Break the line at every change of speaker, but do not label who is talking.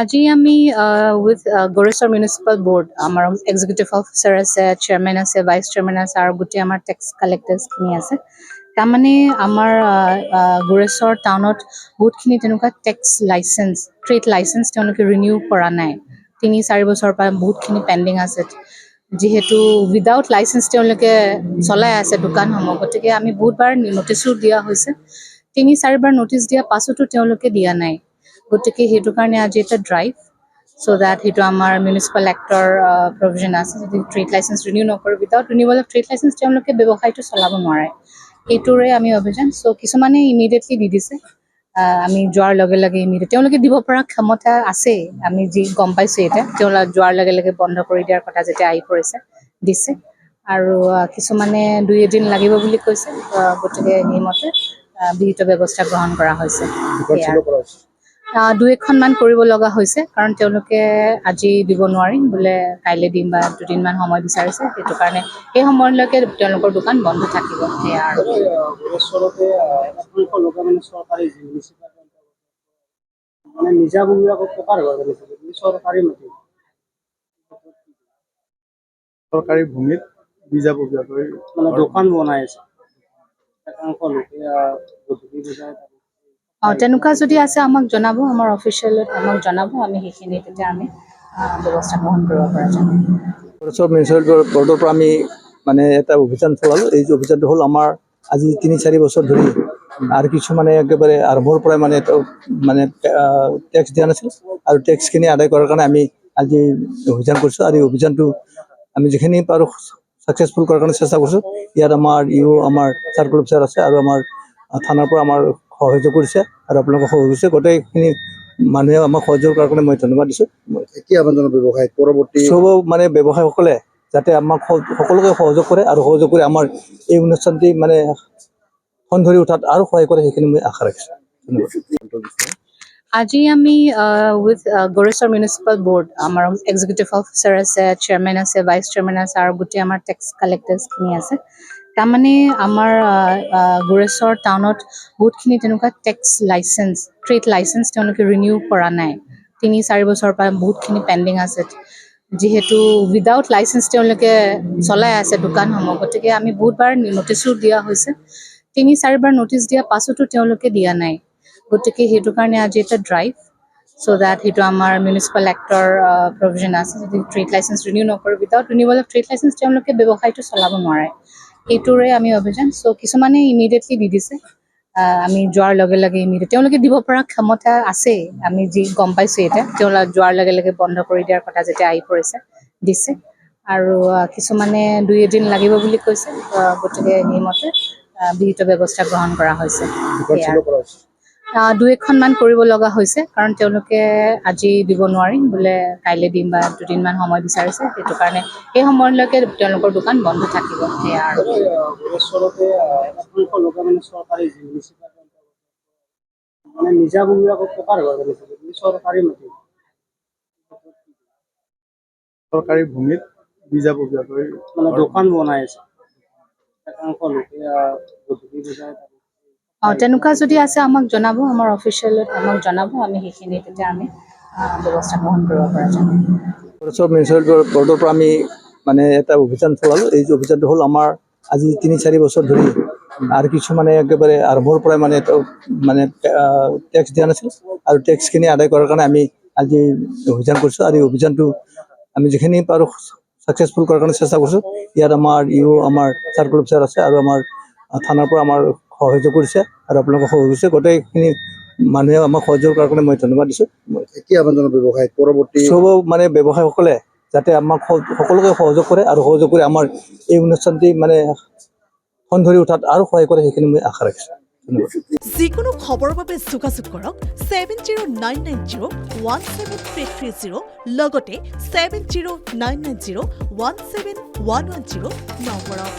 আজি আমি with গড়েশ্বৰ municipal board আমাৰ এক্সিকিউটিভ অফিচাৰ আছে, চেয়াৰমেন আছে, ভাইচ চেয়াৰমেন আছে আৰু গোটেই আমাৰ টেক্স কালেক্টাৰ্ছখিনি আছে। তাৰমানে আমাৰ গড়েশ্বৰ টাউনত বহুতখিনি তেনেকুৱা টেক্স লাইচেঞ্চ, ট্ৰেড লাইচেঞ্চ তেওঁলোকে ৰিনিউ কৰা নাই। ৩-৪ বছৰৰ পৰা বহুতখিনি পেণ্ডিং আছে। যিহেতু উইদাউট লাইচেঞ্চ তেওঁলোকে চলাই আছে দোকানসমূহ, গতিকে আমি বহুতবাৰ নটিচো দিয়া হৈছে। ৩-৪ বাৰ নটিচ দিয়া পাছতো তেওঁলোকে দিয়া নাই। গতিকে সেইটো কাৰণে আজি এটা ড্ৰাইভ চ' ডেট সেইটো আমাৰ মিউনিচিপাল এক্টৰ প্ৰভিজন আছে। যদি ট্ৰেড লাইচেঞ্চ ৰিনিউ নকৰে, without renewal of trade licence তেওঁলোকে ব্যৱসায়টো চলাব নোৱাৰে। সেইটোৰে আমি অভিযান। চ' কিছুমানে ইমিডিয়েটলি দি দিছে। আমি যোৱাৰ লগে লগে তেওঁলোকে দিব পৰা ক্ষমতা আছে, আমি যি গম পাইছোঁ এতিয়া। তেওঁলোকে যোৱাৰ লগে লগে বন্ধ কৰি দিয়াৰ কথা যেতিয়া আহি পৰিছে, দিছে। আৰু কিছুমানে ২-১ দিন লাগিব বুলি কৈছে। গতিকে সেইমতে বিহিত ব্যৱস্থা গ্ৰহণ কৰা হৈছে। ২-১খনমান কৰিব লগা হৈছে, কাৰণ তেওঁলোকে আজি দিব নোৱাৰিম বোলে, কাইলৈ দিম বা ২দিনমান সময় বিচাৰিছে। সেইটো কাৰণে সেই সময়লৈকে তেওঁলোকৰ দোকান বন্ধ থাকিব। সেয়া আৰু
চৰকাৰী ভূমিত নিজাববীয়াকৈ
দোকান বনাই আছে।
তেনেকুৱা যদি আছে আমাক জনাব, আমাৰ অফিচিয়েলত আমাক জনাব। আমি সেইখিনি তেতিয়া আমি ব্যৱস্থা গ্ৰহণ কৰিব পৰা যাব।
গড়েশ্বৰ মিউনিচিপাল বৰ্ডৰ পৰা আমি মানে এটা অভিযান চলালোঁ। এই অভিযানটো হ'ল আমাৰ আজি ৩-৪ বছৰ ধৰি, আৰু কিছুমানে একেবাৰে আৰম্ভৰ পৰাই মানে টেক্স দিয়া নাছিল, আৰু টেক্সখিনি আদায় কৰাৰ কাৰণে আমি আজি অভিযান কৰিছোঁ। আৰু এই অভিযানটো আমি যিখিনি পাৰোঁ ছাকচেছফুল কৰাৰ কাৰণে চেষ্টা কৰিছোঁ। ইয়াত আমাৰ আমাৰ চাৰ্কল অফিচাৰ আছে, আৰু আমাৰ থানাৰ পৰা আমাৰ সহযোগ কৰিছে, আৰু আপোনালোকক সহযোগ কৰিছে। গোটেইখিনি মানুহে আমাক সহযোগ কৰাৰ কাৰণে মই ধন্যবাদ দিছোঁ।
ব্যৱসায় পৰৱৰ্তী
চব মানে ব্যৱসায়ীসকলে যাতে আমাক সকলোকে সহযোগ কৰে, আৰু সহযোগ কৰি আমাৰ এই অনুষ্ঠানটি মানে খন ধৰি উঠাত আৰু সহায় কৰে, সেইখিনি মই আশা ৰাখিছোঁ। ধন্যবাদ।
আজি আমি উইথ গড়েশ্বৰ মিউনিচিপাল বোৰ্ড আমাৰ এক্সিকিউটিভ অফিচাৰ আছে, চেয়াৰমেন আছে, ভাইচ চেয়াৰমেন আছে আৰু গোটেই আমাৰ টেক্স কালেক্টাৰ্ছখিনি আছে। তাৰমানে আমাৰ গড়েশ্বৰ টাউনত বহুতখিনি তেনেকুৱা টেক্স লাইচেঞ্চ, ট্ৰেড লাইচেঞ্চ তেওঁলোকে ৰিনিউ কৰা নাই। ৩-৪ বছৰৰ পৰা বহুতখিনি পেণ্ডিং আছে। যিহেতু উইদাউট লাইচেঞ্চ তেওঁলোকে চলাই আছে দোকানসমূহ, গতিকে আমি বহুতবাৰ নটিচো দিয়া হৈছে। ৩-৪ বাৰ নটিচ দিয়া পাছতো তেওঁলোকে দিয়া নাই। গতিকে সেইটো কাৰণে আজি এটা ড্ৰাইভ চ' ডেট সেইটো আমাৰ মিউনিচিপাল এক্টৰ প্ৰভিজন আছে। যদি ট্ৰেড লাইচেঞ্চ ৰিনিউ নকৰে, without renewal of trade licence তেওঁলোকে ব্যৱসায়টো চলাব নোৱাৰে। সেইটোৰে আমি অভিযান। চ' কিছুমানে ইমিডিয়েটলি দি দিছে। আমি যোৱাৰ লগে লগে তেওঁলোকে দিব পৰা ক্ষমতা আছে, আমি যি গম পাইছোঁ এতিয়া। তেওঁলোকে যোৱাৰ লগে লগে বন্ধ কৰি দিয়াৰ কথা যেতিয়া আহি পৰিছে, দিছে। আৰু কিছুমানে ২-১ দিন লাগিব বুলি কৈছে। গতিকে সেইমতে বিহিত ব্যৱস্থা গ্ৰহণ কৰা হৈছে। সেয়া আৰু ২-১খনমান কৰিব লগা হৈছে, কাৰণ তেওঁলোকে আজি দিব নোৱাৰিম বোলে, কাইলৈ দিম বা ২দিনমান সময় বিচাৰিছে। সেইটো কাৰণে সেই সময়লৈকে তেওঁলোকৰ দোকান বন্ধ থাকিব। সেয়া আৰু
চৰকাৰী ভূমিত নিজাববীয়াকৈ
দোকান বনাই আছে।
তেনেকুৱা যদি আছে আমাক জনাব, আমাৰ অফিচিয়েলত আমাক জনাব। আমি সেইখিনি তেতিয়া আমি ব্যৱস্থা গ্ৰহণ কৰিব পৰা যাব।
গড়েশ্বৰ মিউনিচিপাল বৰ্ডৰ পৰা আমি মানে এটা অভিযান চলালোঁ। এই অভিযানটো হ'ল আমাৰ আজি ৩-৪ বছৰ ধৰি, আৰু কিছুমানে একেবাৰে আৰম্ভৰ পৰাই মানে টেক্স দিয়া নাছিল, আৰু টেক্সখিনি আদায় কৰাৰ কাৰণে আমি আজি অভিযান কৰিছোঁ। আৰু এই অভিযানটো আমি যিখিনি পাৰোঁ ছাকচেছফুল কৰাৰ কাৰণে চেষ্টা কৰিছোঁ। ইয়াত আমাৰ আমাৰ চাৰ্কল অফিচাৰ আছে, আৰু আমাৰ থানাৰ পৰা আমাৰ সহযোগ কৰিছে, আৰু আপোনালোকক সহযোগ কৰিছে। গোটেইখিনি মানুহে আমাক সহযোগ কৰাৰ কাৰণে মই ধন্যবাদ দিছোঁ।
ব্যৱসায় পৰৱৰ্তী
চব মানে ব্যৱসায়ীসকলে যাতে আমাক সকলোকে সহযোগ কৰে, আৰু সহযোগ কৰি আমাৰ এই অনুষ্ঠানটি মানে খন ধৰি উঠাত আৰু সহায় কৰে, সেইখিনি মই আশা ৰাখিছোঁ। ধন্যবাদ।
যিকোনো খবৰৰ বাবে যোগাযোগ কৰক 7099017330 লগতে 7099017110 নম্বৰত।